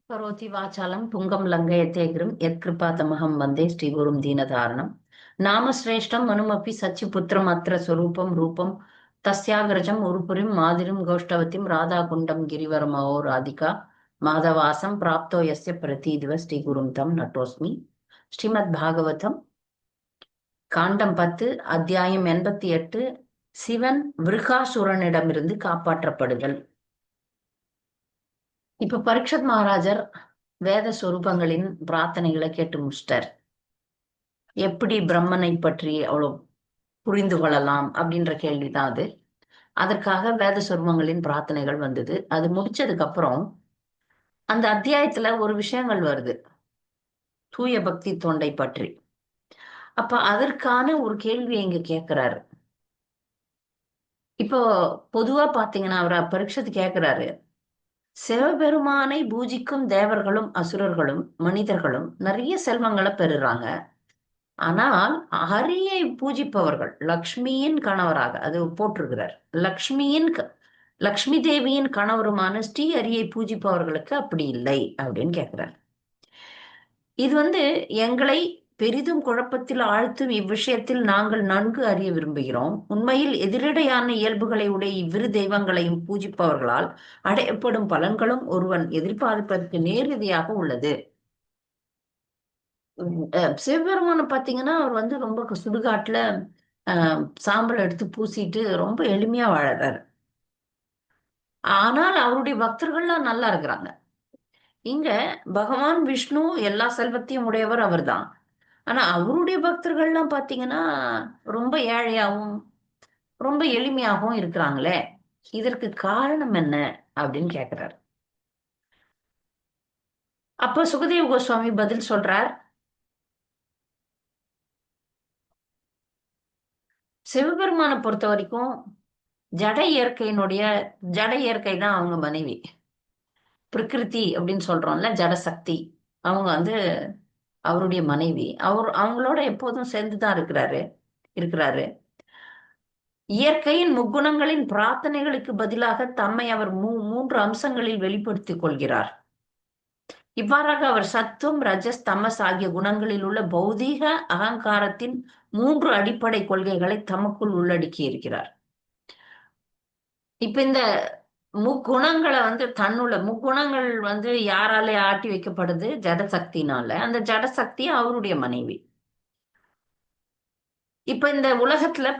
करोति वाचालं तुङ्गं लङ्घयतेऽग्रं यत्कृपातमहं वन्दे श्रीगुरुं दीनधारणं नामश्रेष्ठं मनुमपि सच्चिपुत्रमत्र स्वरूपं रूपं तस्याग्रजम् उरुपुरीं मादिरिं गोष्ठवतीं राधाकुण्डं गिरिवरमहो राधिका माधवासं प्राप्तो यस्य प्रतीदिव श्रीगुरुं तं नतोऽस्मि ஸ்ரீமத் காண்டம் 10 அத்தியாயம் 88 சிவன் விருகாசுரனிடமிருந்து காப்பாற்றப்படுதல். இப்ப பரீட்சத் மகாராஜர் வேத சொரூபங்களின் பிரார்த்தனைகளை கேட்டு முடிச்சிட்டார். எப்படி பிரம்மனை பற்றி அவ்வளவு புரிந்து கொள்ளலாம் அப்படின்ற கேள்விதான் அது. அதற்காக வேத சொரூபங்களின் பிரார்த்தனைகள் வந்தது. அது முடிச்சதுக்கு அப்புறம் அந்த அத்தியாயத்துல ஒரு விஷயங்கள் வருது, தூய பக்தி தொண்டை பற்றி. அப்ப அதற்கான ஒரு கேள்வியை இங்க கேட்கிறாரு. இப்போ பொதுவா பாத்தீங்கன்னா அவரை பரீட்சத்து கேட்கிறாரு, சிவபெருமானை பூஜிக்கும் தேவர்களும் அசுரர்களும் மனிதர்களும் நிறைய செல்வங்களை பெறுறாங்க. ஆனால் ஹரியை பூஜிப்பவர்கள் லக்ஷ்மியின் கணவராக அது போட்டிருக்கிறார். லக்ஷ்மி தேவியின் கணவருமான ஸ்ரீ ஹரியை பூஜிப்பவர்களுக்கு அப்படி இல்லை அப்படின்னு கேட்கிறார். இது எங்களை பெரிதும் குழப்பத்தில் ஆழ்த்தும் இவ்விஷயத்தில் நாங்கள் நன்கு அறிய விரும்புகிறோம். உண்மையில் எதிரிடையான இயல்புகளை உடைய இவ்விரு தெய்வங்களையும் பூஜிப்பவர்களால் அடையப்படும் பலன்களும் ஒருவன் எதிர்பார்ப்பதற்கு நேரடியாக உள்ளது. சிவபெருமான பாத்தீங்கன்னா அவர் ரொம்ப சுடுகாட்டுல சாம்பல் எடுத்து பூசிட்டு ரொம்ப எளிமையா வாழறாரு. ஆனால் அவருடைய பக்தர்கள்லாம் நல்லா இருக்கிறாங்க. இங்க பகவான் விஷ்ணு எல்லா செல்வத்தையும் உடையவர் அவர்தான். ஆனா அவருடைய பக்தர்கள்லாம் பாத்தீங்கன்னா ரொம்ப ஏழையாகவும் ரொம்ப எளிமையாகவும் இருக்கிறாங்களே, இதற்கு காரணம் என்ன அப்படின்னு கேக்குறாரு. அப்ப சுகதேவ கோஸ்வாமி பதில் சொல்றார், சிவபெருமானை பொறுத்த வரைக்கும் ஜட இயற்கை தான் அவங்க மனைவி. பிரகிருதி அப்படின்னு சொல்றோம்ல, ஜடசக்தி, அவங்க அவருடைய மனைவி. அவங்களோட எப்போதும் சேர்ந்துதான் இருக்கிறாரு. இயற்கையின் முக்குணங்களின் பிரார்த்தனைகளுக்கு பதிலாக தம்மை அவர் மூன்று அம்சங்களில் வெளிப்படுத்திக் கொள்கிறார். இவ்வாறாக அவர் சத்துவம், ரஜஸ், தமஸ் ஆகிய குணங்களில் உள்ள பௌதீக அகங்காரத்தின் மூன்று அடிப்படை கொள்கைகளை தமக்குள் உள்ளடக்கி இருக்கிறார். இப்ப இந்த முக்குணங்களை முக்குணங்கள் யாராலே ஆட்டி வைக்கப்படுது? ஜடசக்தினால. அந்த ஜடசக்தி அவருடைய மனைவி. இப்ப இந்த உலகத்துல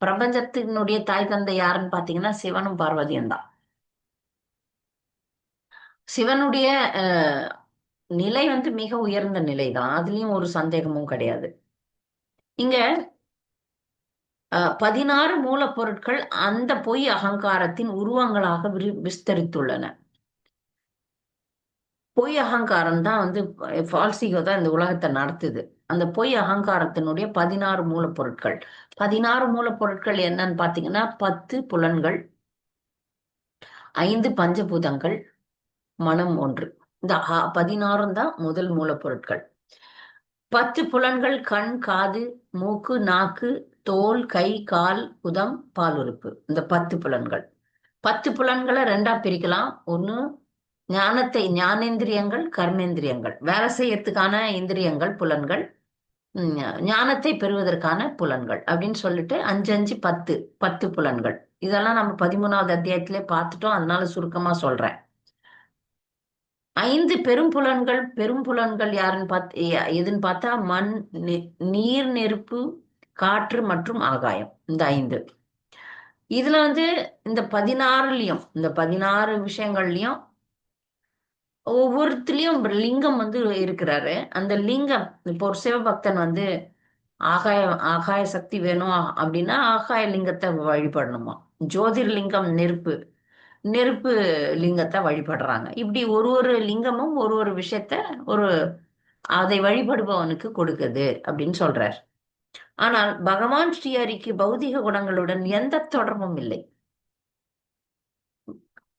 பிரபஞ்சத்தினுடைய தாய் தந்தை யாருன்னு பாத்தீங்கன்னா சிவனும் பார்வதியும் தான். சிவனுடைய நிலை மிக உயர்ந்த நிலைதான், அதுலயும் ஒரு சந்தேகமும் கிடையாது. இங்க 16 மூலப்பொருட்கள் அந்த பொய் அகங்காரத்தின் உருவங்களாக விஸ்தரித்துள்ளன. பொய் அகங்காரம் தான் ஃபால்சிகோ தான் இந்த உலகத்தை நடத்துது. அந்த பொய் அகங்காரத்தினுடைய 16 மூலப்பொருட்கள். 16 மூலப்பொருட்கள் என்னன்னு பாத்தீங்கன்னா 10 புலன்கள், 5 பஞ்சபூதங்கள், மனம் 1. இந்த 16 தான் முதல் மூலப்பொருட்கள். 10 புலன்கள் கண், காது, மூக்கு, நாக்கு, தோல், கை, கால், குதம், பாலுறுப்பு. இந்த 10 புலன்கள். 10 புலன்களை ரெண்டா பிரிக்கலாம். ஒண்ணு ஞானேந்திரியங்கள், கர்மேந்திரியங்கள், வேலை செய்யறதுக்கான இந்திரியங்கள் புலன்கள், ஞானத்தை பெறுவதற்கான புலன்கள் அப்படின்னு சொல்லிட்டு 5 5 10 புலன்கள். இதெல்லாம் நம்ம 13வது அத்தியாயத்திலே பார்த்துட்டோம், அதனால சுருக்கமா சொல்றேன். 5 பெரும் புலன்கள் எதுன்னு பார்த்தா மண், நீர், நெருப்பு, காற்று மற்றும் ஆகாயம். இந்த 5 இதுல இந்த 16 விஷயங்கள்லயும் ஒவ்வொருத்திலயும் லிங்கம் இருக்கிறாரு. அந்த லிங்கம், இப்போ ஒரு சிவபக்தன் ஆகாய சக்தி வேணும் அப்படின்னா ஆகாய லிங்கத்தை வழிபடணுமா. ஜோதிர்லிங்கம் நெருப்பு லிங்கத்தை வழிபடுறாங்க. இப்படி ஒரு லிங்கமும் ஒரு விஷயத்த அதை வழிபடுபவனுக்கு கொடுக்குது அப்படின்னு சொல்றார். ஆனால் பகவான் ஸ்ரீஹரிக்கு பௌதிக குணங்களுடன் எந்த தொடர்பும் இல்லை.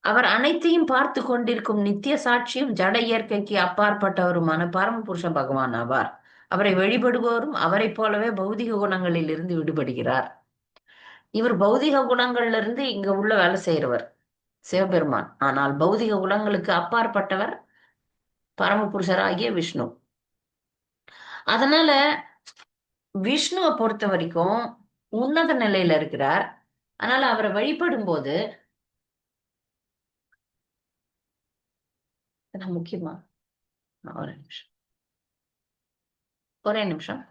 அவர் அனைத்தையும் பார்த்து கொண்டிருக்கும் நித்திய சாட்சியும் ஜட இயற்கைக்கு அப்பாற்பட்டவருமான பரமபுருஷ பகவான் ஆவார். அவரை வழிபடுபவரும் அவரை போலவே பௌதிக குணங்களில் இருந்து விடுபடுகிறார். இவர் பௌதிக குணங்கள்ல இருந்து இங்க உள்ள வேலை செய்யறவர். சிவபெருமான். ஆனால் பௌதிக உலகங்களுக்கு அப்பாற்பட்டவர் பரமபுருஷராகிய விஷ்ணு. அதனால விஷ்ணுவை பொறுத்த வரைக்கும் உன்னத நிலையில இருக்கிறார். அதனால அவரை வழிபடும் போது இதெல்லாம் முக்கியமா. ஒரே நிமிஷம், ஒரே நிமிஷம்.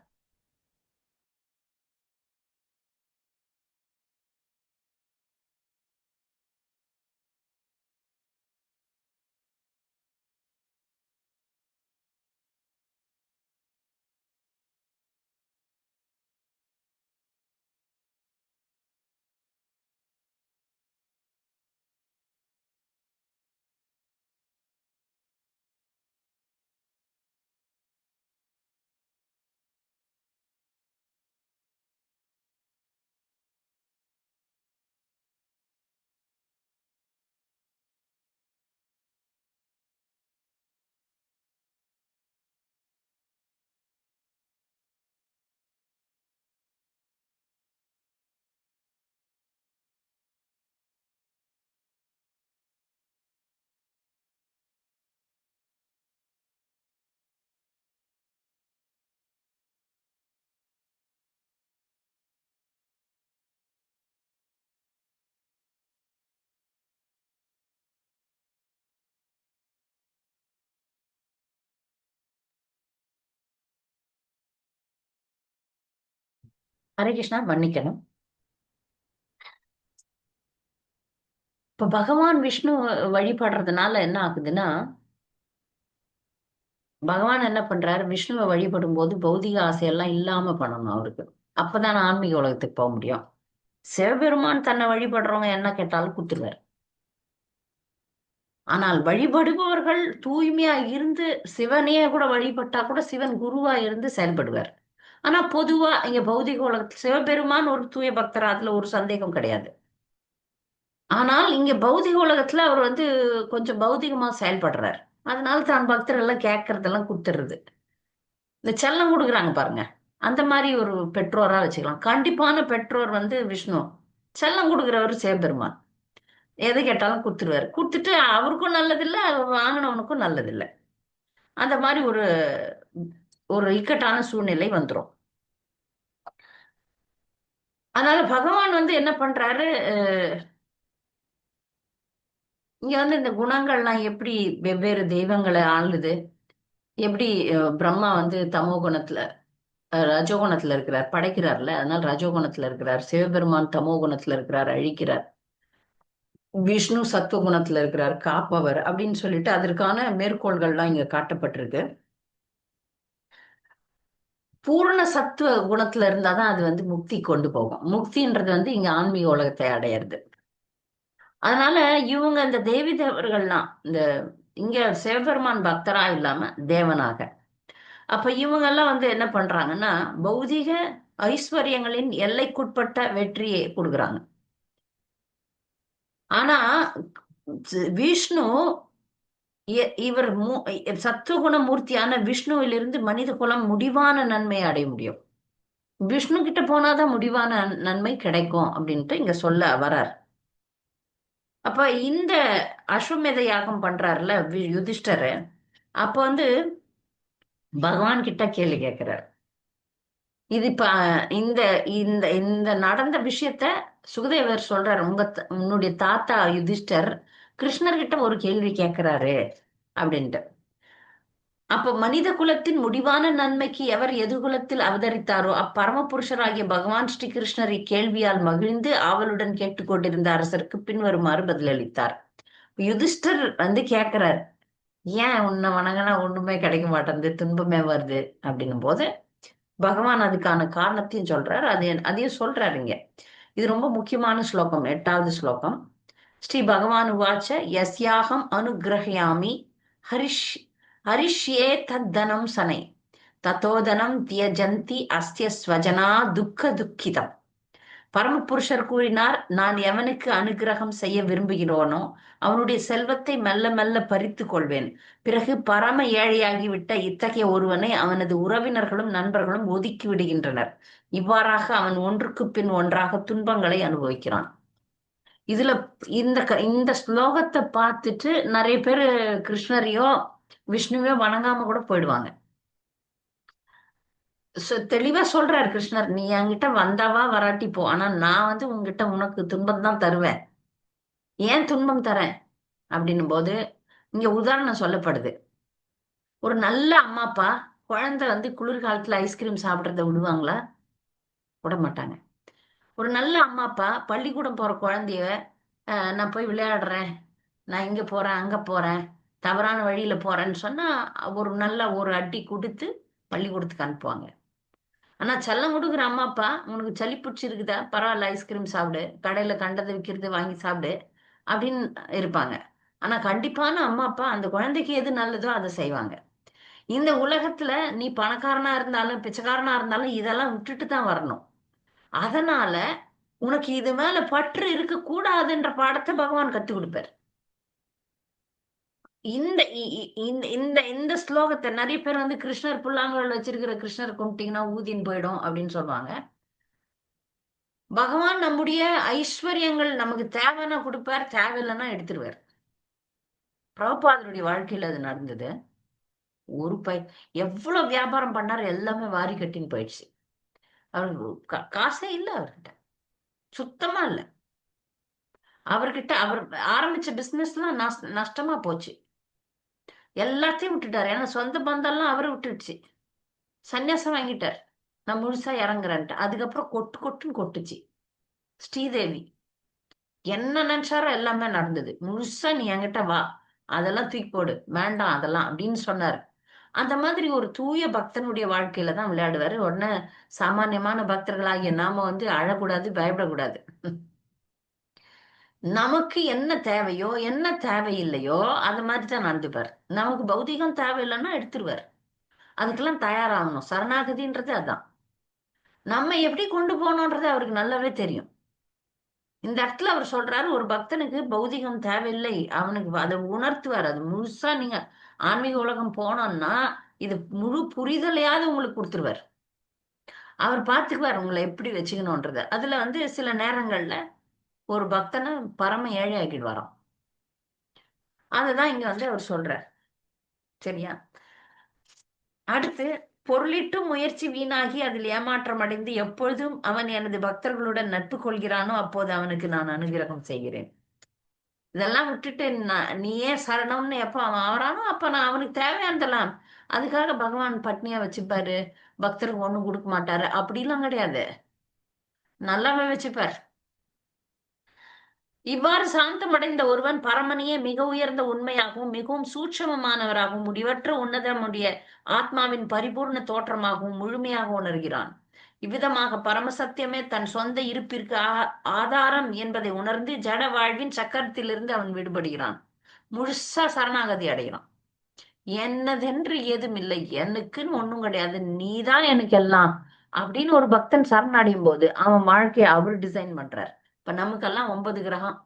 ஹரே கிருஷ்ணா, மன்னிக்கணும். இப்ப பகவான் விஷ்ணு வழிபடுறதுனால என்ன ஆகுதுன்னா, பகவான் என்ன பண்றாரு, விஷ்ணுவை வழிபடும் போது பௌதிக ஆசையெல்லாம் இல்லாம பண்ணணும் அவருக்கு. அப்பதான் ஆன்மீக உலகத்துக்கு போக முடியும். சிவபெருமான் தன்னை வழிபடுறவங்க என்ன கேட்டாலும் கொடுத்துருவாரு. ஆனால் வழிபடுபவர்கள் தூய்மையா இருந்து சிவனையே கூட வழிபட்டா கூட சிவன் குருவா இருந்து செயல்படுவார். ஆனா பொதுவா இங்க பௌதிக உலகத்துல சிவபெருமான் ஒரு தூய பக்தர், அதுல ஒரு சந்தேகம் கிடையாது. ஆனால் இங்க பௌதிக உலகத்துல அவர் வந்து கொஞ்சம் பௌதிகமா செயல்படுறார். அதனால தான் பக்தர் எல்லாம் கேட்கறதெல்லாம் கொடுத்துடுறது. இந்த செல்லம் கொடுக்குறாங்க பாருங்க, அந்த மாதிரி ஒரு பெற்றோரா வச்சுக்கலாம். கண்டிப்பான பெற்றோர் வந்து விஷ்ணு, செல்லம் கொடுக்குறவர் சிவபெருமான். எது கேட்டாலும் கொடுத்துருவாரு. கொடுத்துட்டு அவருக்கும் நல்லதில்லை, வாங்கினவனுக்கும் நல்லதில்லை. அந்த மாதிரி ஒரு ஒரு இக்கட்டான சூழ்நிலை வந்துரும். அதனால பகவான் வந்து என்ன பண்றாரு, இங்க வந்து இந்த குணங்கள்லாம் எப்படி வெவ்வேறு தெய்வங்களை ஆளுது, எப்படி பிரம்மா வந்து தமோ குணத்துல ரஜோகுணத்துல இருக்கிறார், படைக்கிறார்ல, அதனால ரஜோகுணத்துல இருக்கிறார். சிவபெருமான் தமோ குணத்துல இருக்கிறார், அழிக்கிறார். விஷ்ணு சத்துவ குணத்துல இருக்கிறார், காப்பவர் அப்படின்னு சொல்லிட்டு அதற்கான மேற்கோள்கள்லாம் இங்க காட்டப்பட்டிருக்கு. பூரண சத்துவ குணத்துல இருந்தாதான் அது வந்து முக்தி கொண்டு போகும். முக்தின்றது வந்து இங்க ஆன்மீக உலகத்தை அடையிறது. அதனால இவங்க இந்த தேவி தேவர்கள்லாம் இந்த இங்க சிவபெருமான் பக்தரா இல்லாம தேவனாக. அப்ப இவங்க எல்லாம் வந்து என்ன பண்றாங்கன்னா, பௌதிக ஐஸ்வர்யங்களின் எல்லைக்குட்பட்ட வெற்றியை கொடுக்குறாங்க. ஆனா விஷ்ணு இவர் சத்துவகுண மூர்த்தியான விஷ்ணுவிலிருந்து மனித குலம் முடிவான நன்மையை அடைய முடியும். விஷ்ணு கிட்ட போனாதான் முடிவான நன்மை கிடைக்கும் அப்படின்ட்டு இங்க சொல்ல வரார். அப்ப இந்த அஸ்வமேத யாகம் பண்றாருல யுதிஷ்டரு, அப்ப வந்து பகவான் கிட்ட கேள்வி கேட்கிறார். இது இப்ப இந்த இந்த இந்த நடந்த விஷயத்த சுகதேவர் சொல்றாரு, உன்னுடைய தாத்தா யுதிஷ்டர் கிருஷ்ணர்கிட்ட ஒரு கேள்வி கேட்கிறாரு அப்படின்ட்டு. அப்ப மனித குலத்தின் முடிவான நன்மைக்கு எவர் எதிர்குலத்தில் அவதரித்தாரோ அப்பரம புருஷராகிய பகவான் ஸ்ரீ கிருஷ்ணர் இக்கேள்வியால் மகிழ்ந்து ஆவலுடன் கேட்டுக்கொண்டிருந்த அரசருக்கு பின்வருமாறு பதிலளித்தார். யுதிஷ்டர் வந்து கேட்கிறார், ஏன் உன்னை வணங்கினா ஒண்ணுமே கிடைக்க மாட்டேங்குது, துன்பமே வருது அப்படின்னும் போது பகவான் அதுக்கான காரணத்தையும் சொல்றார். அதையும் சொல்றாருங்க. இது ரொம்ப முக்கியமான ஸ்லோகம், 8வது ஸ்லோகம். ஸ்ரீ பகவான் உவாச்ச யஸ்யாஹம் அனுகிரஹயாமி ஹரிஷ் ஹரிஷ்யே தத்தனம் சனை தத்தோதனம் தியஜந்தி அஸ்ய ஸ்வஜனா துக்க துக்கிதம். பரமபுருஷர் கூறினார், நான் எவனுக்கு அனுகிரகம் செய்ய விரும்புகிறோனோ அவனுடைய செல்வத்தை மெல்ல மெல்ல பறித்து கொள்வேன். பிறகு பரம ஏழையாகிவிட்ட இத்தகைய ஒருவனை அவனது உறவினர்களும் நண்பர்களும் ஒதுக்கி விடுகின்றனர். இவ்வாறாக அவன் ஒன்றுக்கு பின் ஒன்றாக துன்பங்களை அனுபவிக்கிறான். இதுல இந்த ஸ்லோகத்தை பார்த்துட்டு நிறைய பேர் கிருஷ்ணரையோ விஷ்ணுவையோ வணங்காம கூட போயிடுவாங்க. தெளிவா சொல்றாரு கிருஷ்ணர், நீ என்கிட்ட வந்தாவா வராட்டி போ, ஆனா நான் உங்ககிட்ட உனக்கு துன்பம் தான் தருவேன். ஏன் துன்பம் தரேன் அப்படின்னும் போது இங்க உதாரணம் சொல்லப்படுது. ஒரு நல்ல அம்மா அப்பா குழந்தை குளிர்காலத்துல ஐஸ்கிரீம் சாப்பிட்றத விடுவாங்களா? விட மாட்டாங்க. ஒரு நல்ல அம்மா அப்பா பள்ளிக்கூடம் போற குழந்தைய நான் போய் விளையாடுறேன், நான் இங்க போறேன் அங்க போறேன், தவறான வழியில போறேன்னு சொன்னா ஒரு அடி கொடுத்து பள்ளிக்கூடத்துக்கு அனுப்புவாங்க. ஆனா செல்லம் கொடுக்குற அம்மா அப்பா, உனக்கு சளி பிடிச்சிருக்குதா, பரவாயில்ல ஐஸ்கிரீம் சாப்பிடு, கடையில கண்டதை விற்கிறது வாங்கி சாப்பிடு அப்படின்னு இருப்பாங்க. ஆனா கண்டிப்பான அம்மா அப்பா அந்த குழந்தைக்கு எது நல்லதோ அதை செய்வாங்க. இந்த உலகத்துல நீ பணக்காரனா இருந்தாலும் பிச்சைக்காரனா இருந்தாலும் இதெல்லாம் விட்டுட்டு தான் வரணும். அதனால உனக்கு இது மேல பற்று இருக்க கூடாதுன்ற பாடத்தை பகவான் கத்து கொடுப்பார். இந்த இ- இ- இந்த இந்த இந்த ஸ்லோகத்தை நிறைய பேர் கிருஷ்ணர் புல்லாங்குழல் வச்சிருக்கிற கிருஷ்ணர் கும்பிட்டீங்கன்னா ஊதின்னு போயிடும் அப்படின்னு சொல்லுவாங்க. பகவான் நம்முடைய ஐஸ்வர்யங்கள் நமக்கு தேவைன்னா கொடுப்பார், தேவையில்லைன்னா எடுத்துருவார். பிரபுபாதருடைய வாழ்க்கையில அது நடந்தது. ஒரு எவ்வளவு வியாபாரம் பண்ணாரு, எல்லாமே வாரி கட்டின்னு போயிடுச்சு. அவருக்கு காசே இல்ல அவர்கிட்ட, சுத்தமா இல்ல. அவர்கிட்ட அவர் ஆரம்பிச்ச பிசினஸ் எல்லாம் நஷ்டமா போச்சு. எல்லாத்தையும் விட்டுட்டாரு. ஏன்னா சொந்த பந்தம்லாம் அவரு விட்டுடுச்சு. சன்னியாசம் வாங்கிட்டார். நான் முழுசா இறங்குறேன்ட்டு. அதுக்கப்புறம் கொட்டு கொட்டுன்னு கொட்டுச்சு. ஸ்ரீதேவி என்ன நினைச்சாரோ எல்லாமே நடந்தது. முழுசா நீ என்கிட்ட வா, அதெல்லாம் தூக்கி போடு, வேண்டாம் அதெல்லாம் அப்படின்னு சொன்னாரு. அந்த மாதிரி ஒரு தூய பக்தனுடைய வாழ்க்கையில தான் விளையாடுவாரு. உடனே சாமானியமான பக்தர்களாகிய நாம அழக்கூடாது, பயப்படக்கூடாது. நமக்கு என்ன தேவையோ என்ன தேவையில்லையோ அது மாதிரி தான் நடந்துப்பார். நமக்கு பௌதிகம் தேவையில்லைன்னா எடுத்துருவார். அதுக்கெல்லாம் தயாராகணும். சரணாகதின்றது அதான். நம்ம எப்படி கொண்டு போகணுன்றது அவருக்கு நல்லாவே தெரியும். இந்த இடத்துல அவர் சொல்றாரு, ஒரு பக்தனுக்கு பௌதிகம் தேவையில்லை, அவனுக்கு அதை உணர்த்துவார். அது முழுசா நீங்க ஆன்மீக உலகம் போனோம்னா இது முழு புரிதலையாவது உங்களுக்கு கொடுத்துருவார். அவர் பார்த்துக்குவார் உங்களை எப்படி வச்சுக்கணும்ன்றத. அதுல சில நேரங்கள்ல ஒரு பக்தனை பரம ஏழை ஆக்கிடுவாராம். அதுதான் இங்க அவர் சொல்றார். சரியா? அடுத்து, பொருளிட்டும் முயற்சி வீணாகி அதில் ஏமாற்றம் அடைந்து எப்பொழுதும் அவன் எனது பக்தர்களுடன் நட்பு கொள்கிறானோ அப்போது அவனுக்கு நான் அனுகிரகம் செய்கிறேன். இதெல்லாம் விட்டுட்டு நீயே சரணம்னு எப்ப அவன் ஆவறானோ அப்ப நான் அவனுக்கு தேவையானதெல்லாம். அதுக்காக பகவான் பட்னியா வச்சுப்பாரு, பக்தருக்கு ஒண்ணும் கொடுக்க மாட்டாரு அப்படிலாம் கிடையாது. நல்லாவே வச்சுப்பார். இவ்வாறு சாந்தமடைந்த ஒருவன் பரமனையே மிக உயர்ந்த உண்மையாகவும் மிகவும் சூட்சமமானவராகவும் முடிவற்ற உன்னதமுடைய ஆத்மாவின் பரிபூர்ண தோற்றமாகவும் முழுமையாக உணர்கிறான். இவ்விதமாக பரமசத்தியமே தன் சொந்த இருப்பிற்கு ஆதாரம் என்பதை உணர்ந்து ஜட வாழ்வின் சக்கரத்திலிருந்து அவன் விடுபடுகிறான். முழுசா சரணாகதி அடைகிறான். என்னதென்று ஏதும் இல்லை, எனக்குன்னு ஒண்ணும் கிடையாது, நீதான் எனக்கு எல்லாம் அப்படின்னு ஒரு பக்தன் சரணடையும் போது அவன் வாழ்க்கையை அவர் டிசைன் பண்றார். இப்ப நமக்கெல்லாம் 9 கிரகம்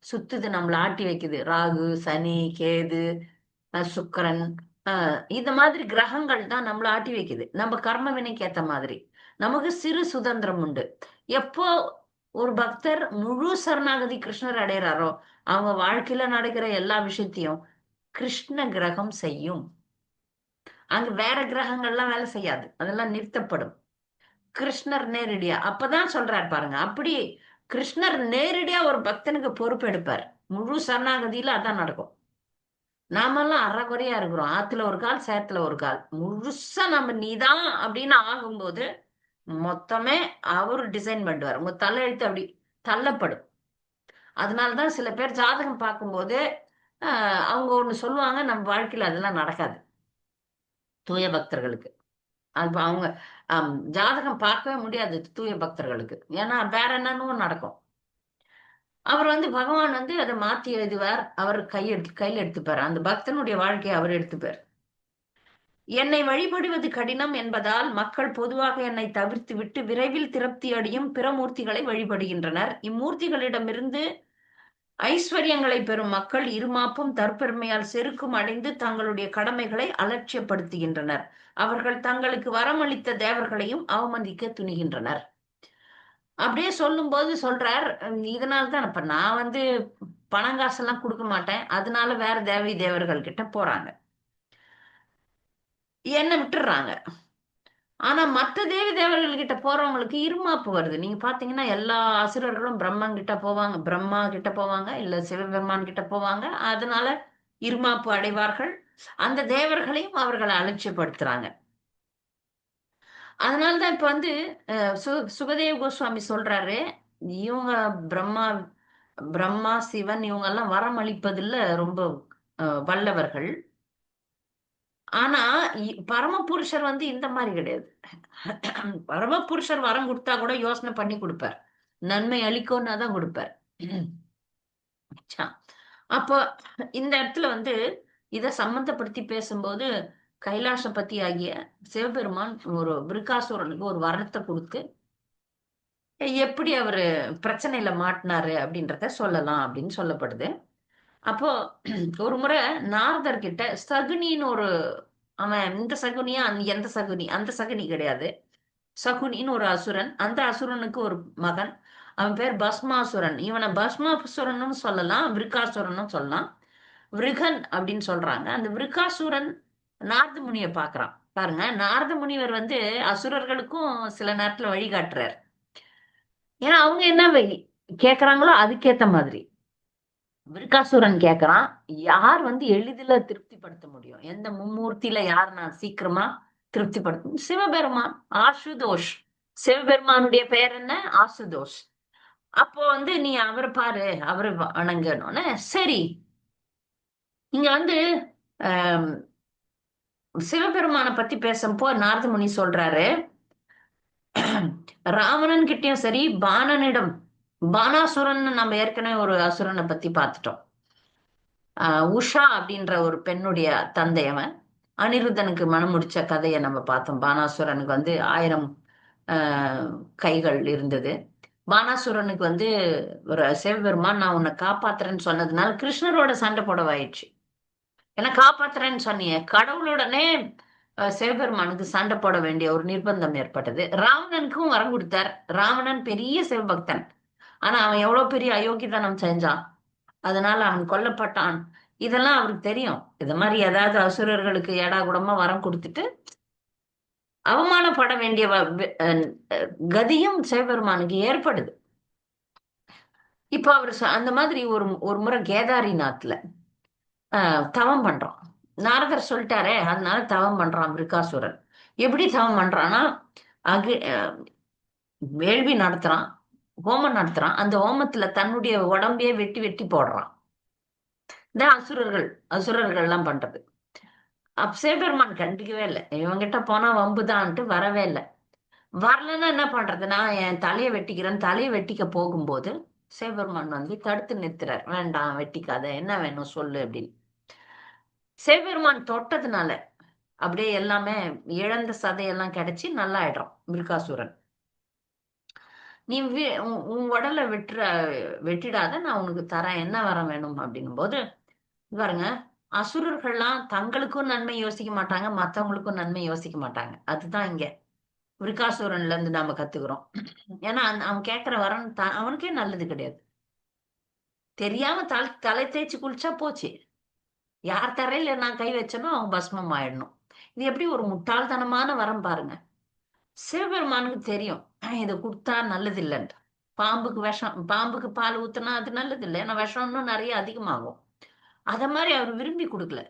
சுத்துது, நம்மள ஆட்டி வைக்குது. ராகு, சனி, கேது, சுக்கிரன், இந்த மாதிரி கிரகங்கள் தான் நம்மள ஆட்டி வைக்குது. நம்ம கர்ம வினைக்கு ஏத்த மாதிரி நமக்கு சிறு சுதந்திரம் உண்டு. எப்போ ஒரு பக்தர் முழு சரணாகதி கிருஷ்ணர் அடைகிறாரோ அவங்க வாழ்க்கையில நடக்கிற எல்லா விஷயத்தையும் கிருஷ்ண கிரகம் செய்யும். அங்க வேற கிரகங்கள்லாம் வேலை செய்யாது, அதெல்லாம் நிறுத்தப்படும். கிருஷ்ணர் நேரடியா அப்பதான் சொல்றாரு பாருங்க. அப்படி கிருஷ்ணர் நேரடியா ஒரு பக்தனுக்கு பொறுப்பு எடுப்பார். முழு சரணாகதியில அதான் நடக்கும். நாமெல்லாம் அறகுறையா இருக்கிறோம். ஆத்துல ஒரு கால், சேத்துல ஒரு கால். முழுசா நம்ம நீதான் அப்படின்னு ஆகும்போது மொத்தமே அவரு டிசைன் பண்ணுவார். உங்க தலையெழுத்து அப்படி தள்ளப்படும். அதனாலதான் சில பேர் ஜாதகம் பார்க்கும்போது அவங்க ஒண்ணு சொல்லுவாங்க, நம்ம வாழ்க்கையில அதெல்லாம் நடக்காது. தூய பக்தர்களுக்கு அது அவங்க ஜாதகம் பார்க்கவே முடியாது தூய பக்தர்களுக்கு. ஏன்னா வேற என்னன்னு நடக்கும். அவர் பகவான் அதை மாத்தி எழுதுவார். அவர் கையில எடுத்துப்பார். அந்த பக்தனுடைய வாழ்க்கையை அவர் எடுத்துப்பார். என்னை வழிபடுவது கடினம் என்பதால் மக்கள் பொதுவாக என்னை தவிர்த்து விட்டு விரைவில் திருப்தி அடையும் பிற மூர்த்திகளை வழிபடுகின்றனர். இம்மூர்த்திகளிடமிருந்து ஐஸ்வர்யங்களை பெறும் மக்கள் இருமாப்பும் தற்பெருமையால் செருக்கும் அடைந்து தங்களுடைய கடமைகளை அலட்சியப்படுத்துகின்றனர். அவர்கள் தங்களுக்கு வரமளித்த தேவர்களையும் அவமதிக்க துணிகின்றனர். அப்படியே சொல்லும்போது சொல்றார், இதனால தான் இப்ப நான் வந்து பணம் காசெல்லாம் கொடுக்க மாட்டேன். அதனால வேற தேவி தேவர்கள் கிட்ட போறாங்க. என்ன விட்டுடுறாங்க. ஆனா மத்த தேவி தேவர்கள் கிட்ட போறவங்களுக்கு இருமாப்பு வருது. நீங்க பாத்தீங்கன்னா எல்லா அசுரர்களும் பிரம்மன் கிட்ட போவாங்க, பிரம்மா கிட்ட போவாங்க, இல்ல சிவபெருமான் கிட்ட போவாங்க. அதனால இருமாப்பு அடைவார்கள். அந்த தேவர்களையும் அவர்களை அலட்சியப்படுத்துறாங்க. அதனாலதான் இப்ப வந்து சுகதேவ கோஸ்வாமி சொல்றாரு, இவங்க பிரம்மா பிரம்மா சிவன் இவங்க எல்லாம் வரம் அளிப்பதில் ரொம்ப வல்லவர்கள். ஆனா பரமபுருஷர் வந்து இந்த மாதிரி கிடையாது. பரமபுருஷர் வரம் கொடுத்தா கூட யோசனை பண்ணி கொடுப்பார். நன்மை அளிக்கும்னா தான் கொடுப்பார். ச்சா. அப்போ இந்த இடத்துல வந்து இத சம்பந்தப்படுத்தி பேசும்போது கைலாசபதி ஆகிய சிவபெருமான் ஒரு விருக்காசுரனுக்கு ஒரு வரத்தை கொடுத்து எப்படி அவரு பிரச்சனையில மாட்டினாரு அப்படின்றத சொல்லலாம் அப்படின்னு சொல்லப்படுது. அப்போ ஒரு முறை நாரதர் கிட்ட சகுனின்னு ஒரு அவன் இந்த சகுனியா எந்த சகுனி அந்த சகுனி கிடையாது. சகுனின்னு ஒரு அசுரன். அந்த அசுரனுக்கு ஒரு மகன். அவன் பேர் பஸ்மாசுரன். இவனை பஸ்மாசுரனும் சொல்லலாம், விருக்காசுரனும் சொல்லலாம். விருகன் அப்படின்னு சொல்றாங்க. அந்த விருக்காசுரன் நாரத முனியை பாக்குறான். பாருங்க, நாரத முனிவர் வந்து அசுரர்களுக்கும் சில நேரத்துல வழிகாட்டுறார். ஏன்னா அவங்க என்ன கேக்குறாங்களோ அதுக்கேத்த மாதிரி. விருக்காசுரன் கேக்குறான், யார் வந்து எளிதில திருப்திப்படுத்த முடியும், எந்த மும்மூர்த்தியில யார் நான் சீக்கிரமா திருப்திப்படுத்தும்? சிவபெருமான். ஆசுதோஷ். சிவபெருமானுடைய பெயர் என்ன? ஆசுதோஷ். அப்போ வந்து நீ அவரை பாரு, அவரை வணங்கணும்னு. சரி. இங்க வந்து ஆஹ் சிவபெருமானை பத்தி பேசும்போ நாரத முனி சொல்றாரு, ராவணன் கிட்டயும் சரி, பாணனிடம், பானாசுரன் நம்ம ஏற்கனவே ஒரு அசுரனை பத்தி பார்த்துட்டோம். உஷா அப்படின்ற ஒரு பெண்ணுடைய தந்தை அவன். அனிருத்தனுக்கு மனம் முடிச்ச கதையை நம்ம பார்த்தோம். பானாசுரனுக்கு வந்து 1000 கைகள் இருந்தது. பானாசுரனுக்கு வந்து ஒரு சிவபெருமான் நான் உன்னை காப்பாத்துறேன்னு சொன்னதுனால கிருஷ்ணரோட சண்டை போடவாயிடுச்சு. ஏன்னா காப்பாத்துறேன்னு சொன்னீங்க கடவுளுடனே சிவபெருமானுக்கு சண்டை போட வேண்டிய ஒரு நிர்பந்தம் ஏற்பட்டது. ராவணனுக்கும் வரம் கொடுத்தார். ராவணன் பெரிய சிவபக்தன். ஆனா அவன் எவ்வளவு பெரிய அயோக்கியத்தனம் செஞ்சான். அதனால அவன் கொல்லப்பட்டான். இதெல்லாம் அவருக்கு தெரியும். இது மாதிரி ஏதாவது அசுரர்களுக்கு ஏடா கூடமா வரம் கொடுத்துட்டு அவமானப்பட வேண்டிய கதியும் சிவபெருமானுக்கு ஏற்படுது. இப்ப அவர் அந்த மாதிரி ஒரு ஒரு முறை கேதாரிநாத்ல தவம் பண்றான். நாரதர் சொல்லிட்டாரே, அதனால தவம் பண்றான் விருக்காசுரன். எப்படி தவம் பண்றான்னா, அகு வேள்வி நடத்துறான், ஹோமம் நடத்துறான். அந்த ஹோமத்துல தன்னுடைய உடம்பையே வெட்டி வெட்டி போடுறான். இதான் அசுரர்கள் எல்லாம் பண்றது. சிவபெருமான் கண்டுக்கவே இல்லை. இவங்கிட்ட போனா வம்புதான்ட்டு வரவே இல்லை. வரலன்னா என்ன பண்றது, நான் என் தலையை வெட்டிக்கிறேன். தலையை வெட்டிக்க போகும்போது சிவபெருமான் வந்து தடுத்து நிறுத்துறார். வேண்டாம் வெட்டிக்காத, என்ன வேணும் சொல்லு அப்படின்னு. சிவபெருமான் தொட்டதுனால அப்படியே எல்லாமே இழந்த சதையெல்லாம் கிடைச்சி நல்லா ஆயிடும் விருக்காசுரன். நீ உன் உடலை வெட்டிடாத, நான் உனக்கு தரேன், என்ன வரம் வேணும் அப்படின்னும் போது பாருங்க, அசுரர்கள்லாம் தங்களுக்கும் நன்மை யோசிக்க மாட்டாங்க, மத்தவங்களுக்கும் நன்மை யோசிக்க மாட்டாங்க. அதுதான் இங்க விருக்காசுரன்ல இருந்து நாம கத்துக்கிறோம். ஏன்னா அவன் கேட்கிற வரம் அவனுக்கே நல்லது கிடையாது. தெரியாம தலை தேய்ச்சி குளிச்சா போச்சு. யார் தரையில நான் கை வச்சனோ அவன் பஸ்மம் ஆயிடணும். இது எப்படி ஒரு முட்டாள்தனமான வரம் பாருங்க. சிவபெருமானுக்கு தெரியும் இதை கொடுத்தா நல்லது இல்லைன்ற. பாம்புக்கு விஷம், பாம்புக்கு பால் ஊத்துனா அது நல்லது இல்லை, ஏன்னா விஷம் இன்னும் நிறைய அதிகமாகும். அத மாதிரி அவர் விரும்பி கொடுக்கல.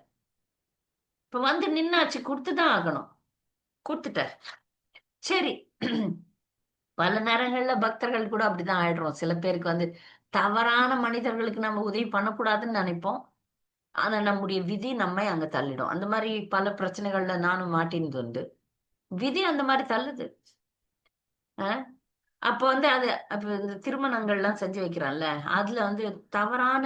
இப்ப வந்து நின்னாச்சு, கொடுத்துதான் ஆகணும். கொடுத்துட்டார். சரி. பல நேரங்கள்ல பக்தர்கள் கூட அப்படிதான் ஆயிடுறோம். சில பேருக்கு வந்து தவறான மனிதர்களுக்கு நம்ம உதவி பண்ணக்கூடாதுன்னு நினைப்போம். ஆனா நம்முடைய விதி நம்மை அங்க தள்ளிடும். அந்த மாதிரி பல பிரச்சனைகள்ல நானும் மாட்டினது உண்டு. விதி அந்த மாதிரி தள்ளுது. அஹ் அப்ப வந்து அது அப்ப இந்த திருமணங்கள்லாம் செஞ்சு வைக்கிறான்ல, அதுல வந்து தவறான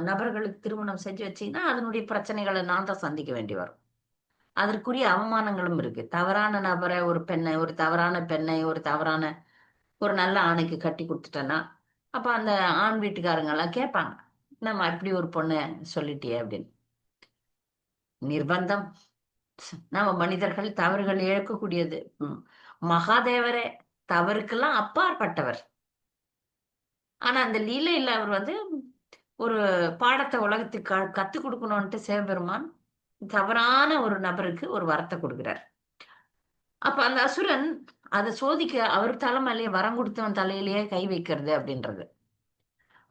நபர்களுக்கு திருமணம் செஞ்சு வச்சீங்கன்னா அதனுடைய பிரச்சனைகளை நான் தான் சந்திக்க வேண்டி வரும். அதற்குரிய அவமானங்களும் இருக்கு. தவறான நபரை, ஒரு தவறான பெண்ணை, ஒரு நல்ல ஆணைக்கு கட்டி கொடுத்துட்டேன்னா, அப்ப அந்த ஆண் வீட்டுக்காரங்க எல்லாம் கேட்பாங்க, நம்ம இப்படி ஒரு பொண்ணை சொல்லிட்டியே அப்படின்னு. நிர்பந்தம். நம்ம மனிதர்கள் தவறுகள் இழக்கக்கூடியது. மகாதேவரே தவறுக்கெல்லாம் அப்பாற்பட்டவர். ஆனா அந்த லீலையில அவர் வந்து ஒரு பாடத்தை உலகத்துக்கு கத்துக் கொடுக்கணும்ட்டு சிவபெருமான் தவறான ஒரு நபருக்கு ஒரு வரத்தை கொடுக்கிறார். அப்ப அந்த அசுரன் அதை சோதிக்க அவர் தலைமையிலேயே வரம் கொடுத்தவன் தலையிலேயே கை வைக்கிறது அப்படின்றது.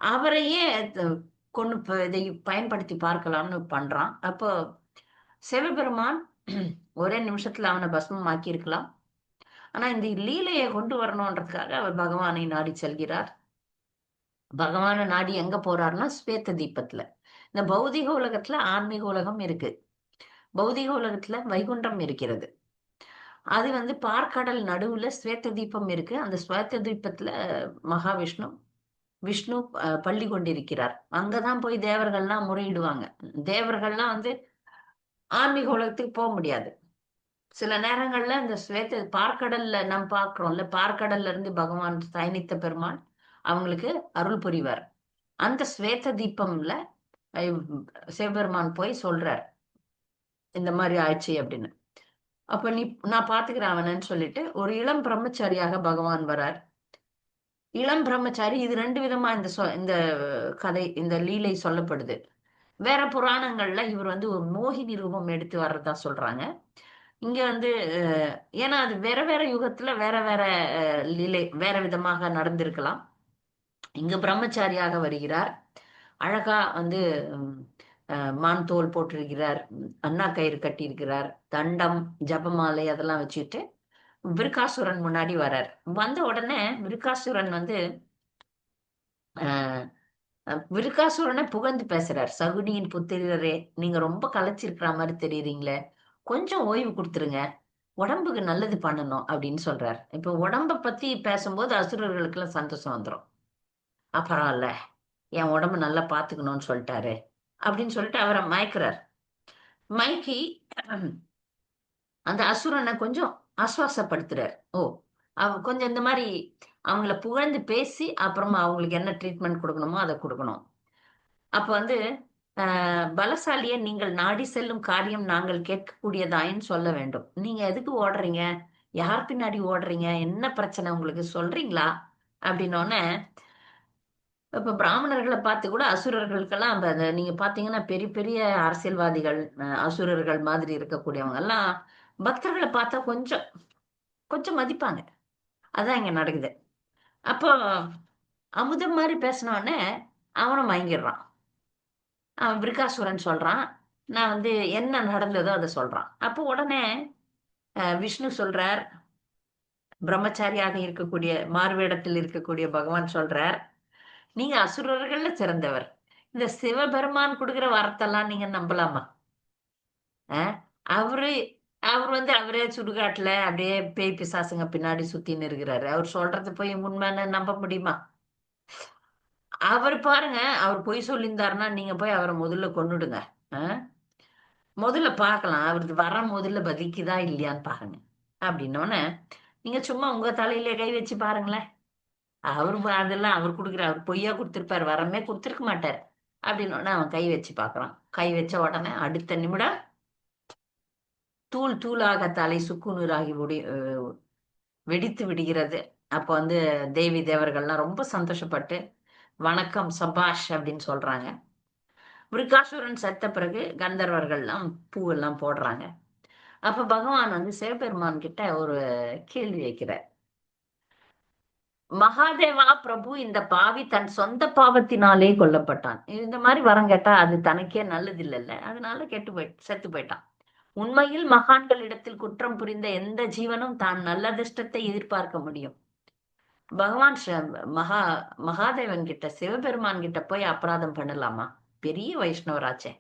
அவரையே கொண்டு இதை பயன்படுத்தி பார்க்கலாம்னு பண்றான். அப்போ சிவபெருமான் ஒரே நிமிஷத்துல அவனை பஸ்மமாக்கி இருக்கலாம். ஆனா இந்த லீலையை கொண்டு வரணும்ன்றதுக்காக அவர் பகவானை நாடி செல்கிறார். பகவான நாடி எங்க போறாருன்னா ஸ்வேத தீபத்துல. இந்த பௌதிக உலகத்துல ஆன்மீக உலகம் இருக்கு. பௌதிக உலகத்துல வைகுண்டம் இருக்கிறது. அது வந்து பார்க்கடல் நடுவுல ஸ்வேத தீபம் இருக்கு. அந்த ஸ்வேத தீபத்துல மகாவிஷ்ணு விஷ்ணு பள்ளி கொண்டிருக்கிறார். அங்கதான் போய் தேவர்கள்லாம் முறையிடுவாங்க. தேவர்கள்லாம் வந்து ஆன்மீக உலகத்துக்கு போக முடியாது. சில நேரங்கள்ல இந்த ஸ்வேத பார்க்கடல்ல நம்ம பார்க்கிறோம்ல, பார்க்கடல்ல இருந்து பகவான் பயணித்த பெருமாள் அவங்களுக்கு அருள் புரிவார். அந்த ஸ்வேத தீபம்ல அஹ், சிவபெருமான் போய் சொல்றார், இந்த மாதிரி ஆயிடுச்சு அப்படின்னு. அப்ப நான் பாத்துக்கிறேன் அவனன்னு சொல்லிட்டு ஒரு இளம் பிரம்மச்சாரியாக பகவான் வரார். இளம் பிரம்மச்சாரி, இது ரெண்டு விதமா இந்த கதை, இந்த லீலை சொல்லப்படுது. வேற புராணங்கள்ல இவர் வந்து ஒரு மோகினி ரூபம் எடுத்து வர்றதா சொல்றாங்க. இங்க வந்து ஏன்னா அது வேற வேற யுகத்துல வேற வேற லீலை வேற விதமாக நடந்திருக்கலாம். இங்க பிரம்மச்சாரியாக வருகிறார். அழகா வந்து உம், மான் தோல் போட்டிருக்கிறார். அண்ணா கயிறு கட்டியிருக்கிறார். தண்டம், ஜபமாலை அதெல்லாம் வச்சுட்டு விருக்காசுரன் முன்னாடி வரார். வந்த உடனே விருக்காசுரன் வந்து அஹ், விருக்காசுரனை புகழ்ந்து பேசுறார். சகுனியின் புத்திரரே, நீங்க ரொம்ப களைச்சிருக்கிற மாதிரி தெரியுறீங்களே, கொஞ்சம் ஓய்வு கொடுத்துருங்க, உடம்புக்கு நல்லது பண்ணணும் அப்படின்னு சொல்றார். இப்ப உடம்ப பத்தி பேசும்போது அசுரர்களுக்கு எல்லாம் சந்தோஷம் வந்துடும். பரவாயில்ல, என் உடம்பு நல்லா பாத்துக்கணும்னு சொல்லிட்டாரு அப்படின்னு சொல்லிட்டு அவரை மயக்கிறார். மயக்கி அந்த அசுரனை கொஞ்சம் ஆசுவாசப்படுத்துறார். ஓ, கொஞ்சம் இந்த மாதிரி அவங்கள புகழ்ந்து பேசி அப்புறமா அவங்களுக்கு என்ன ட்ரீட்மெண்ட் கொடுக்கணுமோ அதை கொடுக்கணும். அப்ப வந்து பலசாலியை நீங்கள் நாடி செல்லும் காரியம் நாங்கள் கேட்கக்கூடியதாயின்னு சொல்ல வேண்டும். நீங்க எதுக்கு ஓடுறீங்க, யார் பின்னாடி ஓடுறீங்க, என்ன பிரச்சனை உங்களுக்கு சொல்றீங்களா அப்படின்னோடனே, இப்ப பிராமணர்களை பார்த்து கூட அசுரர்களுக்கெல்லாம் நீங்க பாத்தீங்கன்னா பெரிய பெரிய அரசியல்வாதிகள், அசுரர்கள் மாதிரி இருக்கக்கூடியவங்க எல்லாம் பக்தர்களை பார்த்தா கொஞ்சம் கொஞ்சம் மதிப்பாங்க. அதான் இங்க நடக்குது. அப்போ அமுதம் மாதிரி பேசினோடனே அவனும் மயங்கிடுறான். அவன் விருக்காசுரன் சொல்றான், நான் வந்து என்ன நடந்ததோ அதை சொல்றான். அப்போ உடனே விஷ்ணு சொல்றார், பிரம்மச்சாரியாக இருக்கக்கூடிய மாறுவேடத்தில் இருக்கக்கூடிய பகவான் சொல்றார், நீங்க அசுரர்கள்ல சிறந்தவர். இந்த சிவபெருமான் கொடுக்கிற வரத்தெல்லாம் நீங்க நம்பலாமா? அஹ் அவரு அவர் வந்து அவரே சுடுகாட்டுல அப்படியே பேய் பிசாசுங்க பின்னாடி சுத்தின்னு இருக்கிறாரு. அவர் சொல்றது போய் உண்மைன்னு நம்ப முடியுமா? அவர் பாருங்க, அவர் பொய் சொல்லியிருந்தாருன்னா நீங்க போய் அவரை முதல்ல கொன்னுடுங்க. அஹ் முதல்ல பார்க்கலாம் அவருக்கு வர முதல்ல பதிக்குதா இல்லையான்னு பாருங்க அப்படின்னோடனே, நீங்க சும்மா உங்க தலையில கை வச்சு பாருங்களேன். அவரு அதெல்லாம் அவர் கொடுக்குற, அவர் பொய்யா கொடுத்திருப்பாரு, வரமே கொடுத்திருக்க மாட்டார் அப்படின்னோடனே அவன் கை வச்சு பார்க்கறான். கை வச்ச உடனே அடுத்த நிமிடம் தூள் தூளாக தலை சுக்குநூறாகி வெடித்து விடுகிறது. அப்ப வந்து தேவி தேவர்கள்லாம் ரொம்ப சந்தோஷப்பட்டு வணக்கம் சபாஷ் அப்படின்னு சொல்றாங்க. விருக்காசுரன் செத்த பிறகு கந்தர்வர்கள்லாம் பூவெல்லாம் போடுறாங்க. அப்ப பகவான் வந்து சிவபெருமான் கிட்ட ஒரு கேள்வி வைக்கிறார். மகாதேவா பிரபு, இந்த பாவி தன் சொந்த பாவத்தினாலே கொல்லப்பட்டான். இந்த மாதிரி வரம் கேட்டா அது தனக்கே நல்லது இல்லைல்ல, அதனால செத்து போயிட்டான். உண்மையில் மகான்களிடத்தில் குற்றம் புரிந்த எந்த ஜீவனும் தான் நல்லதிஷ்டத்தை எதிர்பார்க்க முடியும். பகவான் மகாதேவன் கிட்ட, சிவபெருமான் கிட்ட போய் அபராதம் பண்ணலாமா? பெரிய வைஷ்ணவராச்சே.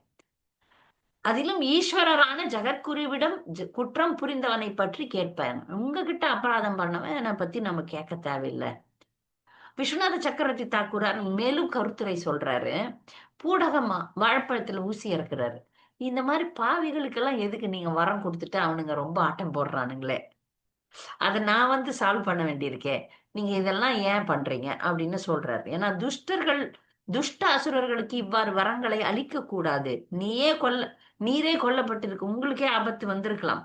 அதிலும் ஈஸ்வரரான ஜெகத்குருவிடம் குற்றம் புரிந்தவனை பற்றி கேட்பேன். உங்ககிட்ட அபராதம் பண்ணவனை பத்தி நம்ம கேட்க தேவையில்லை. விஸ்வநாத சக்கரவர்த்தி தாக்கூரார் மேலும் கருத்துரை சொல்றாரு. பூடகமா வாழைப்பழத்துல ஊசி இறக்குறாரு. இந்த மாதிரி பாவிகளுக்கெல்லாம் எதுக்கு நீங்க வரம் கொடுத்துட்டு அவனுங்க ரொம்ப ஆட்டம் போடுறானுங்களே, அதை நான் வந்து சால்வ் பண்ண வேண்டியிருக்கே, நீங்க இதெல்லாம் ஏன் பண்றீங்க அப்படின்னு சொல்றாரு. ஏன்னா துஷ்ட அசுரர்களுக்கு இவ்வாறு வரங்களை அளிக்க கூடாது. நீரே கொல்லப்பட்டிருக்கு, உங்களுக்கே ஆபத்து வந்திருக்கலாம்.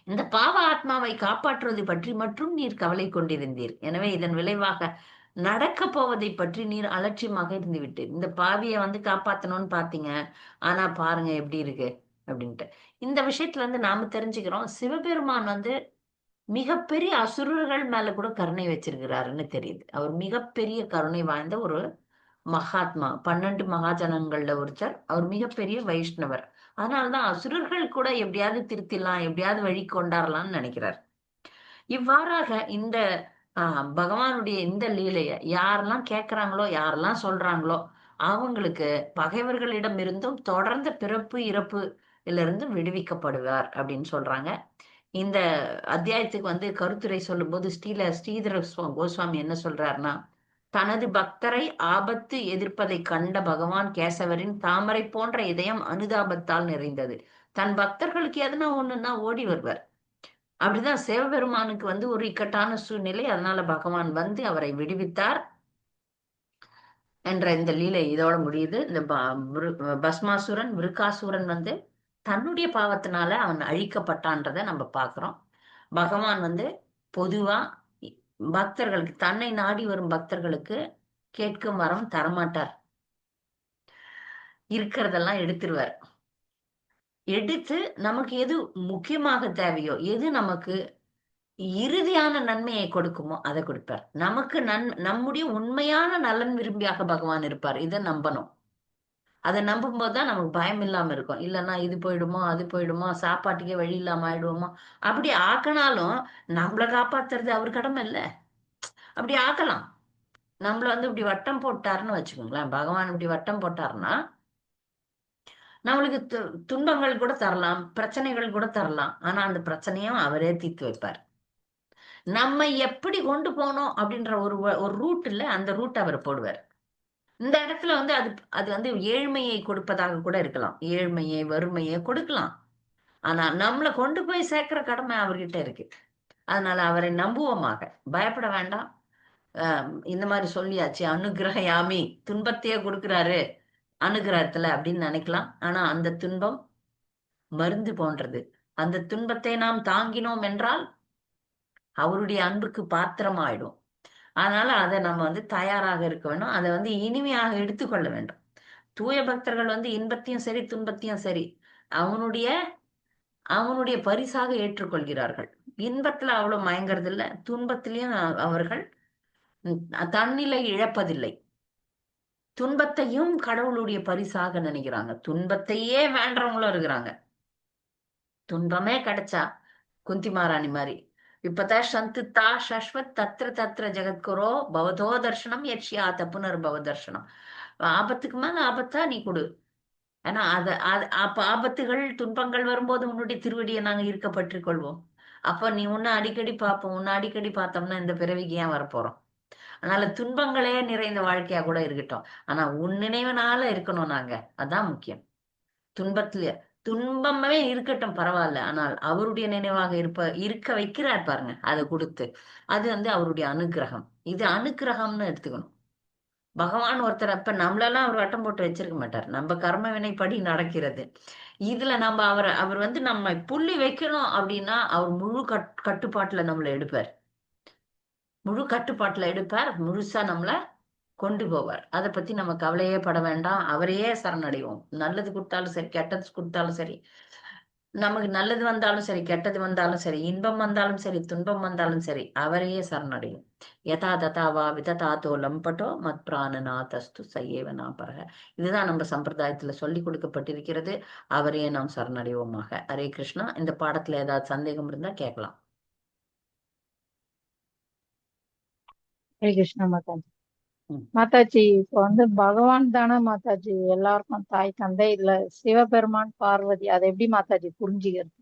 இந்த பாவ ஆத்மாவை காப்பாற்றுவது பற்றி மட்டும் நீர் கவலை கொண்டிருந்தீர். எனவே இதன் விளைவாக நடக்க போவதை பற்றி நீர் அலட்சியமாக இருந்து விட்டு இந்த பாவியை வந்து காப்பாத்தணும்னு பாத்தீங்க. ஆனா பாருங்க எப்படி இருக்கு அப்படின்ட்டு. இந்த விஷயத்துல இருந்து நாம தெரிஞ்சுக்கிறோம், சிவபெருமான் வந்து மிகப்பெரிய அசுரர்கள் மேல கூட கருணை வச்சிருக்கிறாருன்னு தெரியுது. அவர் மிகப்பெரிய கருணை வாய்ந்த ஒரு மகாத்மா. 12 மகாஜனங்கள்ல ஒருத்தர். அவர் மிகப்பெரிய வைஷ்ணவர். அதனாலதான் அசுரர்கள் கூட எப்படியாவது திருத்திடலாம், எப்படியாவது வழி கொண்டாடலாம்னு நினைக்கிறார். இவ்வாறாக இந்த பகவானுடைய இந்த லீலைய யாரெல்லாம் கேட்கிறாங்களோ, யாரெல்லாம் சொல்றாங்களோ, அவங்களுக்கு பகைவர்களிடம் இருந்தும் தொடர்ந்த பிறப்பு இறப்பு இருந்து விடுவிக்கப்படுவார் அப்படின்னு சொல்றாங்க. இந்த அத்தியாயத்துக்கு வந்து கருத்துரை சொல்லும்போது ஸ்ரீதர கோஸ்வாமி என்ன சொல்றாருன்னா, தனது பக்தரை ஆபத்து எதிர்ப்பதை கண்ட பகவான் கேசவரின் தாமரை போன்ற இதயம் அனுதாபத்தால் நிறைந்தது. தன் பக்தர்களுக்கு எதனா ஒண்ணுன்னா ஓடி வருவார். அப்படிதான் சிவபெருமானுக்கு வந்து ஒரு இக்கட்டான சூழ்நிலை. அதனால பகவான் வந்து அவரை விடுவித்தார் என்ற இந்த லீலை இதோட முடியுது. இந்த பஸ்மாசுரன் விருக்காசுரன் வந்து தன்னுடைய பாவத்தினால அவன் அழிக்கப்பட்டான்றதை நம்ம பார்க்கிறோம். பகவான் வந்து பொதுவா பக்தர்களுக்கு, தன்னை நாடி வரும் பக்தர்களுக்கு கேட்கும் வரம் தரமாட்டார். இருக்கிறதெல்லாம் எடுத்துருவார். எடுத்து நமக்கு எது முக்கியமாக தேவையோ, எது நமக்கு இறுதியான நன்மையை கொடுக்குமோ அதை கொடுப்பார். நமக்கு நம்முடைய உண்மையான நலன் விரும்பியாக பகவான் இருப்பார். இதை நம்பணும். அதை நம்பும் போதுதான் நமக்கு பயம் இல்லாம இருக்கும். இல்லைன்னா இது போயிடுமோ, அது போயிடுமோ, சாப்பாட்டுக்கே வழி இல்லாம ஆயிடுவோமோ. அப்படி ஆக்கினாலும் நம்மளை காப்பாத்துறது அவர் கடமை இல்ல. அப்படி ஆக்கலாம். நம்மள வந்து இப்படி வட்டம் போட்டாருன்னு வச்சுக்கோங்களேன். பகவான் இப்படி வட்டம் போட்டாருன்னா நம்மளுக்கு துன்பங்கள் கூட தரலாம், பிரச்சனைகள் கூட தரலாம். ஆனா அந்த பிரச்சனையும் அவரே தீர்த்து வைப்பார். நம்ம எப்படி கொண்டு போனோம் அப்படின்ற ஒரு ரூட் இல்ல, அந்த ரூட் அவர் போடுவார். இந்த இடத்துல வந்து அது அது வந்து ஏழ்மையை கொடுப்பதாக கூட இருக்கலாம். ஏழ்மையை வறுமையை கொடுக்கலாம். ஆனா நம்மளை கொண்டு போய் சேர்க்கிற கடமை அவர்கிட்ட இருக்கு. அதனால அவரை நம்புவோமாக. பயப்பட வேண்டாம். இந்த மாதிரி சொல்லியாச்சு, அனுகிரகயாமி, துன்பத்தையே கொடுக்கிறாரு அனுகிரகத்துல அப்படின்னு நினைக்கலாம். ஆனா அந்த துன்பம் மருந்து போன்றது. அந்த துன்பத்தை நாம் தாங்கினோம் என்றால் அவருடைய அன்புக்கு பாத்திரமாயிடும். அதனால அதை நம்ம வந்து தயாராக இருக்க வேண்டும். அதை வந்து இனிமையாக எடுத்துக்கொள்ள வேண்டும். தூய பக்தர்கள் வந்து இன்பத்தையும் சரி துன்பத்தையும் சரி அவனுடைய அவனுடைய பரிசாக ஏற்றுக்கொள்கிறார்கள். இன்பத்துல அவ்வளவு மயங்கிறது இல்ல, துன்பத்திலையும் அவர்கள் தன்னிலை இழப்பதில்லை. துன்பத்தையும் கடவுளுடைய பரிசாக நினைக்கிறாங்க. துன்பத்தையே வேண்டவங்களும் இருக்கிறாங்க. துன்பமே கிடைச்சா குந்தி மகாராணி மாதிரி இப்பதான் சந்துத்தா சஸ்வத் தத்ர தத்ர ஜெகத்குரோ பவதோ தர்ஷனம் யட்சியாத புனர்பவ தர்ஷனம். ஆபத்துக்கு மேல ஆபத்தா நீ கொடு. ஏன்னா அப்ப ஆபத்துகள் துன்பங்கள் வரும்போது உன்னுடைய திருவடியை நாங்க இருக்கப்பட்டுக் கொள்வோம். அப்ப நீ உன்னை அடிக்கடி பார்ப்போம். உன்னை அடிக்கடி பார்த்தோம்னா இந்த பிறவிக்கு ஏன் வரப்போறோம்? அதனால துன்பங்களே நிறைந்த வாழ்க்கையா கூட இருக்கட்டும். ஆனா உன் நினைவுனால இருக்கணும் நாங்க. அதான் முக்கியம். துன்பத்துல துன்பமே இருக்கட்டும் பரவாயில்ல. ஆனால் அவருடைய நினைவாக இருக்க வைக்கிறார் பாருங்க, அதை கொடுத்து. அது வந்து அவருடைய அனுகிரகம். இது அனுகிரகம்னு எடுத்துக்கணும். பகவான் ஒருத்தர் அப்ப நம்மளெல்லாம் அவர் வட்டம் போட்டு வச்சிருக்க மாட்டார். நம்ம கர்ம வினைப்படி நடக்கிறது. இதுல நம்ம அவர் வந்து நம்ம புள்ளி வைக்கணும் அப்படின்னா அவர் முழு கட்டுப்பாட்டுல நம்மளை எடுப்பார். முழு கட்டுப்பாட்டுல எடுப்பார். முழுசா நம்மள கொண்டு போவார். அதை பத்தி நம்ம கவலையே பட வேண்டாம். அவரையே சரணடைவோம். நல்லது கொடுத்தாலும் சரி, கெட்டது கொடுத்தாலும் சரி, நமக்கு நல்லது வந்தாலும் சரி, கெட்டது வந்தாலும் சரி, இன்பம் வந்தாலும் சரி, துன்பம் வந்தாலும் சரி, அவரையே சரணடையும். யதா ததாவா விததாதோ லம்பட்டோ மத் பிராணநாதஸ்து சையேவனா பரக. இதுதான் நம்ம சம்பிரதாயத்துல சொல்லி கொடுக்கப்பட்டிருக்கிறது. அவரையே நாம் சரணடைவோமாக. ஹரே கிருஷ்ணா. இந்த பாடத்துல ஏதாவது சந்தேகம் இருந்தா கேட்கலாம். ஹரே கிருஷ்ணா மாதாஜி. மாதாஜி, இப்ப வந்து பகவான் தானே மாதாஜி எல்லாருக்கும் தாய் தந்தை, இல்ல சிவபெருமான் பார்வதி, அதை எப்படி மாதாஜி புரிஞ்சுக்கிறது?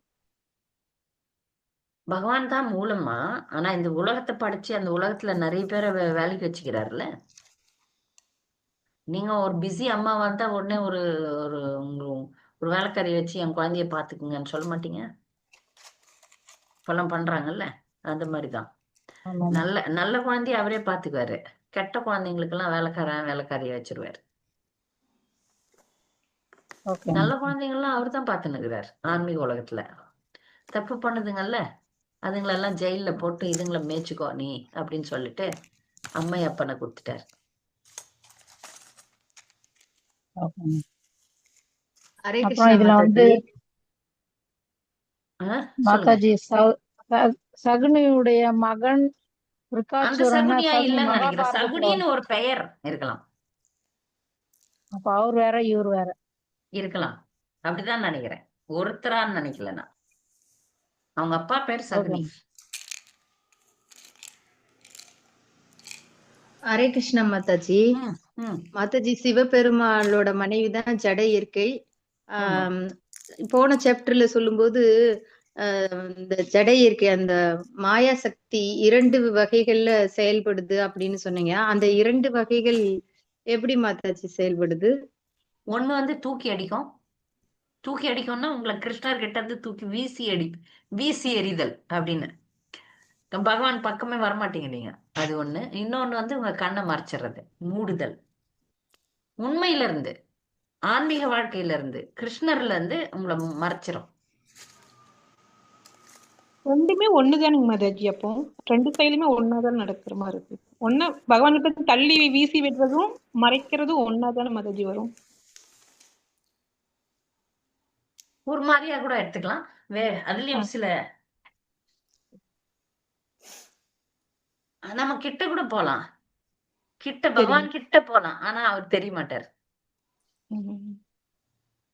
பகவான் தான் மூலமா. ஆனா இந்த உலகத்தை படிச்சு அந்த உலகத்துல நிறைய பேரை வேலைக்கு வச்சுக்கிறாருல்ல. நீங்க ஒரு பிஸி அம்மா வந்தா உடனே ஒரு ஒரு ஒரு வேலைக்காரியை வச்சு என் குழந்தைய பாத்துக்குங்கன்னு சொல்ல மாட்டீங்க? இப்பெல்லாம் பண்றாங்கல்ல. அந்த மாதிரிதான். நல்ல நல்ல குழந்தைய அவரே பாத்துக்குவாரு. கெட்ட குழந்தைங்களுக்கு எல்லாம் வேலைக்காரியை வச்சிருவாரு. நல்ல குழந்தைங்கள்லாம் அவர் தான் பாத்துனுக்குறாரு ஆன்மீக உலகத்துல. தப்பு பண்ணுதுங்கல்ல, அதுங்களெல்லாம் ஜெயில போட்டு இதுங்களை மேய்ச்சிக்கோ நீ அப்படின்னு சொல்லிட்டு அம்மையப்பனை கொடுத்துட்டார். ஓகே. ஹரே அப்புறம் கிருஷ்ணா இதுல வந்து சொல்லுங்க. மாதாஜி சகுனியுடைய மகன் அந்த விருக்காசூரன்னா சகுனியா சகுனி இல்லன்னு நினைக்கிறேன். மகாபாரதத்துல சகுனின்னு வரும். ஒரு பெயர் இருக்கலாம். அப்ப அவர் வேற இவர் வேற. இருக்கலாம், அப்படிதான் நினைக்கிறேன். ஒருத்தரான்னு நினைக்கல நான். அவங்க அப்பா பேர் ஓகே. சகுனி. ஹரே கிருஷ்ணா மாதாஜி. ம், ம். மாதாஜி சிவபெருமாளோட மனைவிதான் ஜட இயற்கை. ஆமா. போன சாப்டர்ல சொல்லும்போது இந்த ஜட இயற்கை அந்த மாயா சக்தி 2 வகைகள்ல செயல்படுது அப்படின்னு சொன்னீங்க. அந்த 2 வகைகள் எப்படி மாதாஜி செயல்படுது? ஒண்ணு வந்து தூக்கி அடிக்கும். தூக்கி அடிக்கும்னா உங்களை கிருஷ்ணர் கிட்ட இருந்து தூக்கி வீசி எறிதல் அப்படின்னு. பகவான் பக்கமே வரமாட்டேங்கிறீங்க, அது ஒண்ணு. இன்னொன்னு வந்து உங்க கண்ணை மறைச்சிடுறது, மூடுதல். உண்மையில இருந்து, ஆன்மீக வாழ்க்கையில இருந்து, கிருஷ்ணர்ல இருந்து உங்களை மறைச்சிரும். ரெண்டுமே ஒண்ணுதானுங்க மாதாஜி. அப்போ 2 செயலுமே ஒன்னாதான் நடக்கிற மாதிரி இருக்கு. ஒன்னா பகவான் கிட்ட தள்ளி வீசி விடுறதும் மறைக்கிறதும் ஒன்னாதானே மாதாஜி வரும். ஒரு மாதிரியா கூட எடுத்துக்கலாம். அதுலயும் சில நம்ம கிட்ட கூட போலாம், பகவான் கிட்ட போலாம், ஆனா அவர் தெரிய மாட்டார்.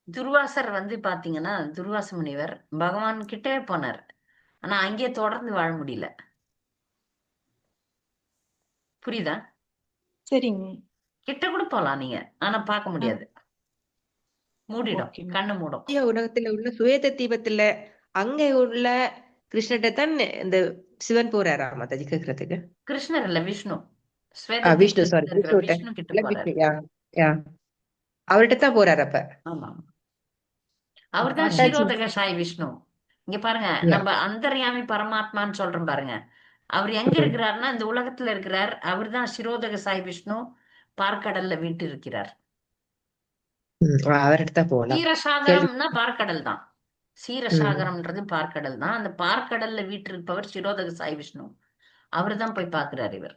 துர்வாசர் வந்து பாத்தீங்கன்னா, துர்வாச முனிவர் பகவான் கிட்டே போனார், ஆனா அங்கே தொடர்ந்து வாழ முடியல. புரியுதா? சரிங்க. கிட்ட கூட போலாம் நீங்க, ஆனா பார்க்க முடியாது. மூடிடும், கண்ணு மூடும். உலகத்துல உள்ள சுவேத தீபத்துல அங்க உள்ள கிருஷ்ணகிட்ட தான் இந்த சிவன் போறாரா மாதாஜி கேக்குறதுக்கு? கிருஷ்ணர் இல்ல, விஷ்ணு. விஷ்ணு, சாரி, விஷ்ணு கிட்ட போறாரு. அவர்கிட்ட தான் போறாரு அப்ப. ஆமா, அவர்தான் ஷிரோதக சாய் விஷ்ணு. இங்க பாருங்க, நம்ம அந்தர்யாமி பரமாத்மான்னு சொல்றோம் பாருங்க. அவர் எங்க இருக்கிறாருன்னா இந்த உலகத்துல இருக்கிறார். அவர்தான் ஷிரோதக சாய் விஷ்ணு. பார்க்கடல்ல வீட்டு இருக்கிறார். அவர்கிட்ட தான் போலாம். சீரசாகரம்னா பார்க்கடல் தான். சீரசாகரம்ன்றது பார்க்கடல் தான். அந்த பார்க்கடல்ல வீட்டு இருப்பவர் ஷிரோதக சாய் விஷ்ணு. அவர்தான் போய் பாக்குறாரு இவர்.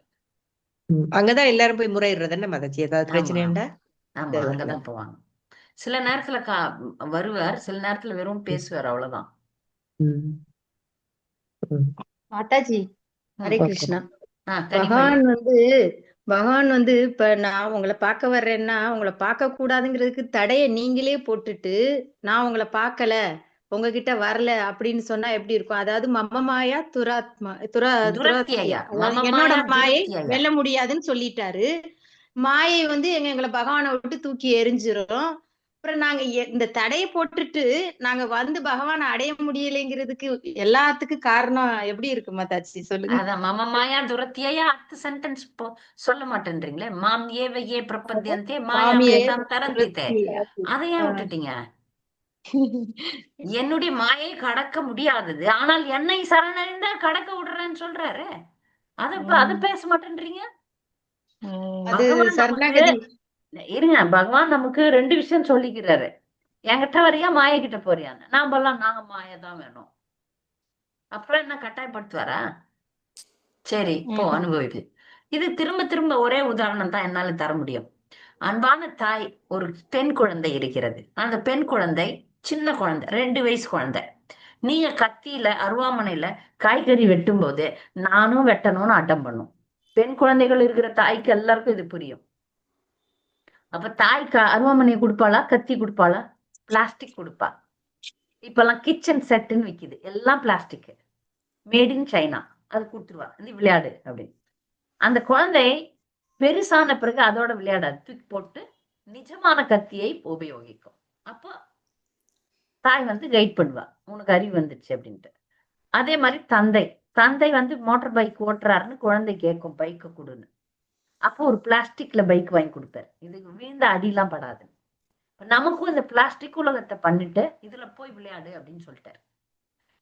அங்கதான் எல்லாரும் போய் முறையிடுறது என்ன மாதாஜி? ஏதாவது பிரச்சனை உண்டா? ஆமா, அங்கதான் போவாங்க. சில நேரத்துல வருவார், சில நேரத்துல வெறும் பேசுவார், அவ்வளவுதான். மாதாஜி ஹரே கிருஷ்ணா. கனிமொழி. பகவான் வந்து இப்ப நான் உங்களை பார்க்க வர்றேன்னா உங்களை பார்க்க கூடாதுங்கிறதுக்கு தடைய நீங்களே போட்டுட்டு நான் உங்களை பார்க்கல, உங்ககிட்ட வரல அப்படின்னு சொன்னா எப்படி இருக்கும்? அதாவது மமமாயா துரத்தியா, என்னோட மாயை வெல்ல முடியாதுன்னு சொல்லிட்டாரு. மாயை வந்து எங்களை பகவானை விட்டு தூக்கி எரிஞ்சிரும். அப்புறம் நாங்க இந்த தடையை போட்டுட்டு நாங்க வந்து பகவானை அடைய முடியலைங்கிறதுக்கு எல்லாத்துக்கும் காரணம் எப்படி இருக்கு மாதாஜி சொல்லுங்க. அதான் மமமாயா துரத்தியா. அடுத்த சென்டென்ஸ் சொல்ல மாட்டேன்றீங்களே. மாம் ஏவையே பிரபத்தியந்தே மாயாம் தரந்தித்தே. அதையே விட்டுட்டீங்க. என்னுடைய மாயை கடக்க முடியாதது, ஆனால் என்னை சரணடைந்தா கடக்க விடுறேன்னு சொல்றாரு. அத பேச மாட்டேன்றீங்க. இருங்க, பகவான் நமக்கு 2 விஷயம் சொல்லிக்கிறாரு. என்கிட்ட வரியா, மாய கிட்ட போறியான்னு. நாங்க மாயதான் வேணும். அப்புறம் என்ன கட்டாயப்படுத்துவாரா? சரி போ, அனுபவிப்பு. இது திரும்ப திரும்ப ஒரே உதாரணம் தான் என்னால தர முடியும். அன்பான தாய், ஒரு பெண் குழந்தை இருக்கிறது. அந்த பெண் குழந்தை சின்ன குழந்தை, 2 வயசு குழந்தை. நீங்க கத்தியில அருவாமனையில காய்கறி வெட்டும் போது நானும் வெட்டணும்னு அட்டம் பண்ணும். பெண் குழந்தைகள் இருக்கிற தாய்க்கு எல்லாருக்கும் இது புரியும். அப்ப தாய்க்கு அருவாமனையை கொடுப்பாளா, கத்தி கொடுப்பாளா? பிளாஸ்டிக் கொடுப்பா. இப்பெல்லாம் கிச்சன் செட்டுன்னு விக்குது, எல்லாம் பிளாஸ்டிக், மேட் இன் சைனா. அது கொடுத்துருவா, இந்த விளையாடு அப்படின்னு. அந்த குழந்தை பெருசான பிறகு அதோட விளையாடாது, தூக்கி போட்டு நிஜமான கத்தியை உபயோகிக்கும். அப்போ தாய் வந்து கைட் பண்ணுவா, உனக்கு அறிவு வந்துச்சு அப்படின்ட்டு. அதே மாதிரி தந்தை வந்து மோட்டார் பைக் ஓட்டுறாருன்னு குழந்தை கேட்கும், பைக்கை கொடுன்னு. அப்போ ஒரு பிளாஸ்டிக்ல பைக் வாங்கி கொடுப்பாரு, இதுக்கு வீழ்ந்த அடியெல்லாம் படாது. நமக்கும் இந்த பிளாஸ்டிக் உலகத்தை பண்ணிட்டு இதுல போய் விளையாடு அப்படின்னு சொல்லிட்டாரு.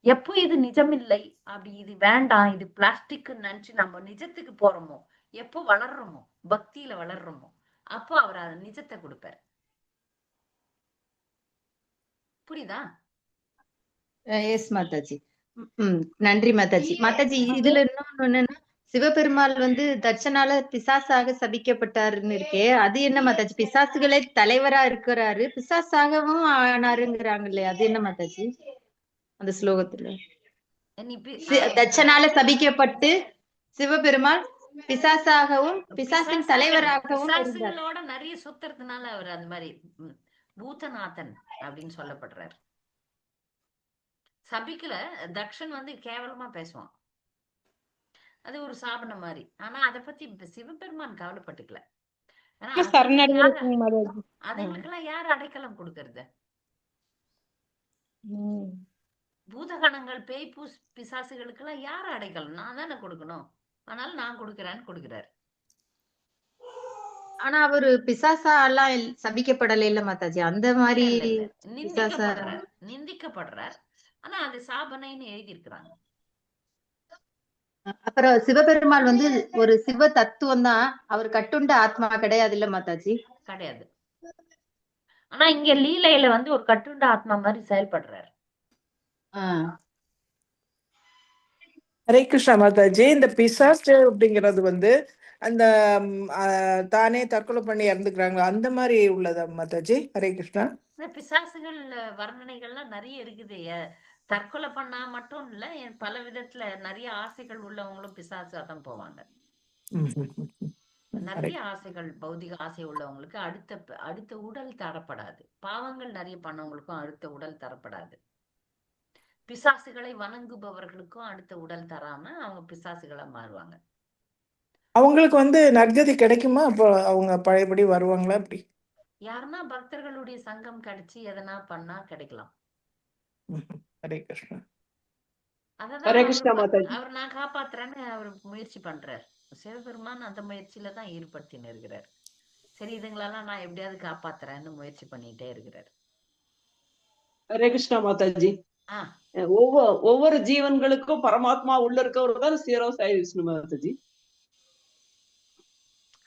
எப்போ இது நிஜம் இல்லை, அப்படி இது வேண்டாம், இது பிளாஸ்டிக் நினைச்சு நம்ம நிஜத்துக்கு போறோமோ, எப்போ வளர்றோமோ, பக்தியில வளர்றோமோ, அப்போ அவர் அதை நிஜத்தை கொடுப்பாரு. புரியுதா? எஸ் மாதாஜி. நன்றி மாதாஜி. மாதாஜி இதுல இன்னொன்னு என்னன்னா, சிவபெருமாள் வந்து தட்சனால பிசாசாக சபிக்கப்பட்டாருன்னு இருக்கே, அது என்ன மாதாஜி? பிசாசுகளே தலைவரா இருக்கிறாரு, பிசாசாகவும் ஆனாருங்கிறாங்க இல்லையா, அது என்ன மாதாஜி அந்த ஸ்லோகத்துல? தட்சனால சபிக்கப்பட்டு சிவபெருமாள் பிசாசாகவும் பிசாசின் தலைவராகவும் இருந்தார். பிசாசுகளோட நிறைய சுத்துறதுனால அவர் அந்த மாதிரி பூதநாதன் அப்படின்னு சொல்லப்படுறாரு. சபிக்கல, தக்ஷன் வந்து கேவலமா பேசுவான், அது ஒரு சாபனம் மாதிரி. ஆனா அதை பத்தி சிவபெருமான் கவலைப்பட்டுக்கல. அதுங்களுக்கெல்லாம் யார் அடைக்கலம் கொடுக்கறது? பூதகணங்கள், பேய் பிசாசுகளுக்கு எல்லாம் யார் அடைக்கலம்? நான் தானே கொடுக்கணும். அதனால நான் கொடுக்கறேன்னு கொடுக்கிறாரு. ஆனா அவரு பிசாசா எல்லாம் சபிக்கப்படல இல்ல மாதாஜி, அந்த மாதிரி நிந்திக்கப்படுறார். ஆனா அது சாபனைன்னு எழுதி இருக்கிறாங்க. அப்புறம் சிவபெருமாள் வந்து ஒரு சிவ தத்துவம் தான், அவர் கட்டுண்ட ஆத்மா கிடையாது இல்ல மாதாஜி? கிடையாது. ஆனா இங்க லீலையில வந்து ஒரு கட்டுண்ட ஆத்மா மாதிரி செயல்படுறாரு. ஹரே கிருஷ்ணா மாதாஜி. இந்த பிசாசு அப்படிங்கிறது வந்து அந்த தானே தற்கொலை பண்ணி இறந்துக்கிறாங்களா, அந்த மாதிரி உள்ளதா மாதாஜி? ஹரே கிருஷ்ணா. இந்த பிசாசுகள் வர்ணனைகள்லாம் நிறைய இருக்குது. தற்கொலை பண்ணா மட்டும் இல்ல, பல விதத்துல நிறைய ஆசைகள் உள்ளவங்களும் பிசாசா தான் போவாங்க. நிறைய ஆசைகள், பௌதிக ஆசை உள்ளவங்களுக்கு அடுத்த உடல் தரப்படாது. பாவங்கள் நிறைய பண்ணவங்களுக்கும் அடுத்த உடல் தரப்படாது. பிசாசுகளை வணங்குபவர்களுக்கும் அடுத்த உடல் தராம அவங்க பிசாசுகளா மாறுவாங்க. அவங்களுக்கு வந்து நற்கதி கிடைக்குமா? அப்போ அவங்க பழையபடி வருவாங்களா? அப்படி யாருன்னா பக்தர்களுடைய சங்கம் கிடைச்சி எதனா பண்ணா கிடைக்கலாம். ஹரே கிருஷ்ணா. அதான் அவர் நான் காப்பாத்துறேன்னு அவர் முயற்சி பண்றாரு. சிவபெருமான் அந்த முயற்சியில தான் ஈடுபடுத்தின்னு இருக்கிறார். சரி, இதுங்களெல்லாம் நான் எப்படியாவது காப்பாத்துறேன்னு முயற்சி பண்ணிட்டே இருக்கிறார். ஹரே கிருஷ்ணா மாதாஜி. ஒவ்வொரு ஜீவன்களுக்கும் பரமாத்மா உள்ள இருக்கவர் தான் சீரோ சாய் விஷ்ணு மாதாஜி.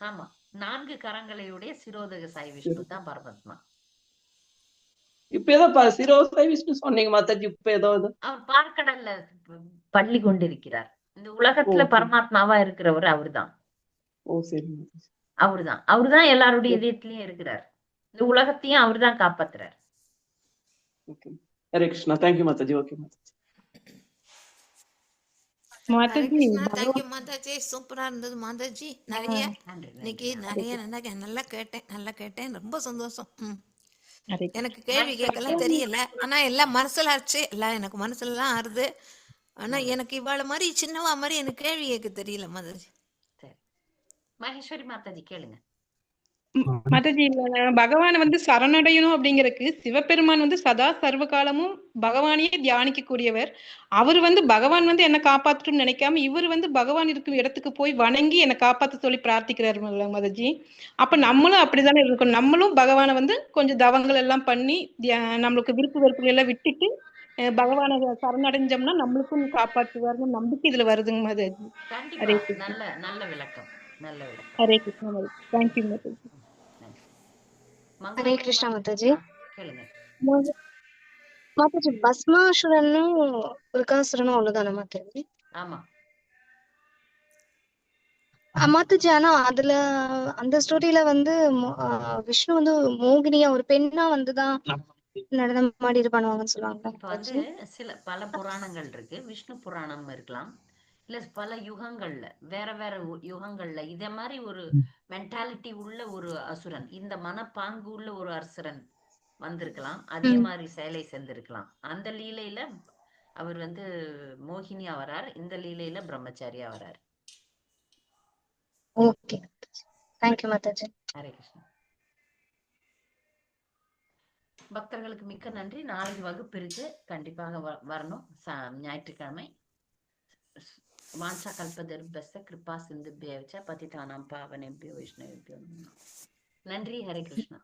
ஆமா, 4 கரங்களையுடைய சிரோதக சாய் விஷ்ணு தான் பரமாத்மா. இப்ப ஏதோ சீரோ சாய் விஷ்ணு சொன்னீங்க மாதாஜி. இப்ப ஏதோ அவர் பார்க்கடல்ல பள்ளி கொண்டிருக்கிறார். இந்த உலகத்துல பரமாத்மாவா இருக்கிறவர் அவர்தான். அவர்தான் எல்லாருடைய இதயத்திலயும் இருக்கிறார். இந்த உலகத்தையும் அவர்தான் காப்பாத்துறார். Hare Krishna. Thank you Mataji. Okay Mataji. Thank you Mataji. சூப்பரா இருந்தது மாதாஜி. நிறைய இன்னைக்கு நிறைய நல்லா கேட்டேன். ரொம்ப சந்தோஷம். எனக்கு கேள்வி கேட்கலாம் தெரியல, ஆனா எல்லாம் மனசுல ஆச்சு. எல்லாம் எனக்கு மனசுல எல்லாம் ஆறுது. ஆனா எனக்கு இவாள மாதிரி சின்னவா மாதிரி எனக்கு கேள்வி கேட்க தெரியல மாதாஜி. மகேஸ்வரி மாதாஜி கேளுங்க. மாதாஜி, பகவான வந்து சரணடையணும் அப்படிங்கறதுக்கு சிவபெருமான் வந்து சதா சர்வ காலமும் பகவானையே தியானிக்க கூடியவர். அவர் வந்து பகவான் வந்து என்ன காப்பாற்றணும்னு நினைக்காம இவர் வந்து பகவான் இருக்கும் இடத்துக்கு போய் வணங்கி என்னை காப்பாற்ற சொல்லி பிரார்த்திக்கிறாரு மாதாஜி. அப்ப நம்மளும் அப்படித்தானே இருக்கணும். நம்மளும் பகவானை வந்து கொஞ்சம் தவங்கள் எல்லாம் பண்ணி நம்மளுக்கு விருப்பு வெறுப்புகள் எல்லாம் விட்டுட்டு பகவானை சரணடைஞ்சோம்னா நம்மளுக்கும் காப்பாற்றுவார்னு நம்பிக்கை இதுல வருதுங்க மாதாஜி. நல்ல விளக்கம். ஹரே கிருஷ்ணா. தேங்க்யூ மாதாஜி. ஹரே கிருஷ்ணா மாதாஜி. மாதாஜி, பஸ்மாசுரனும் விருகாசுரனும் ஒண்ணுதானே மாதாஜி? ஆமா மாதாஜி. ஆனா அதுல அந்த ஸ்டோரியில வந்து விஷ்ணு வந்து மோகினியா ஒரு பெண்ணா வந்துதான் நடனம் ஆடி இது பண்ணுவாங்கன்னு சொல்லுவாங்க. இப்ப வந்து பல புராணங்கள் இருக்கு. விஷ்ணு புராணம் இருக்கலாம், இல்ல பல யுகங்கள்ல வேற யுகங்கள்ல இதே மாதிரி ஒரு மென்டாலிட்டி உள்ள ஒரு அசுரன், இந்த மனப்பாங்கு உள்ள ஒரு அசுரன் வந்திருக்கலாம். அதே மாதிரி செயலை செஞ்சிருக்கலாம். அந்த லீலையில அவர் வந்து மோகினியா வரார், இந்த லீலையில பிரம்மச்சாரியா வரார். Okay, thank you Mataji. ஹரே கிருஷ்ணா. பக்தர்களுக்கு மிக்க நன்றி. நாளைக்கு வகுப்பு இருக்கு, கண்டிப்பாக வரணும். ஞாயிற்றுக்கிழமை. வாஞ்சா கல்பதர்பஸ்ய கிருபா சிந்துப்யேவ ச பதிதானாம் பாவனேப்யோ வைஷ்ணவேப்யோ. நன்றி. ஹரே கிருஷ்ணா.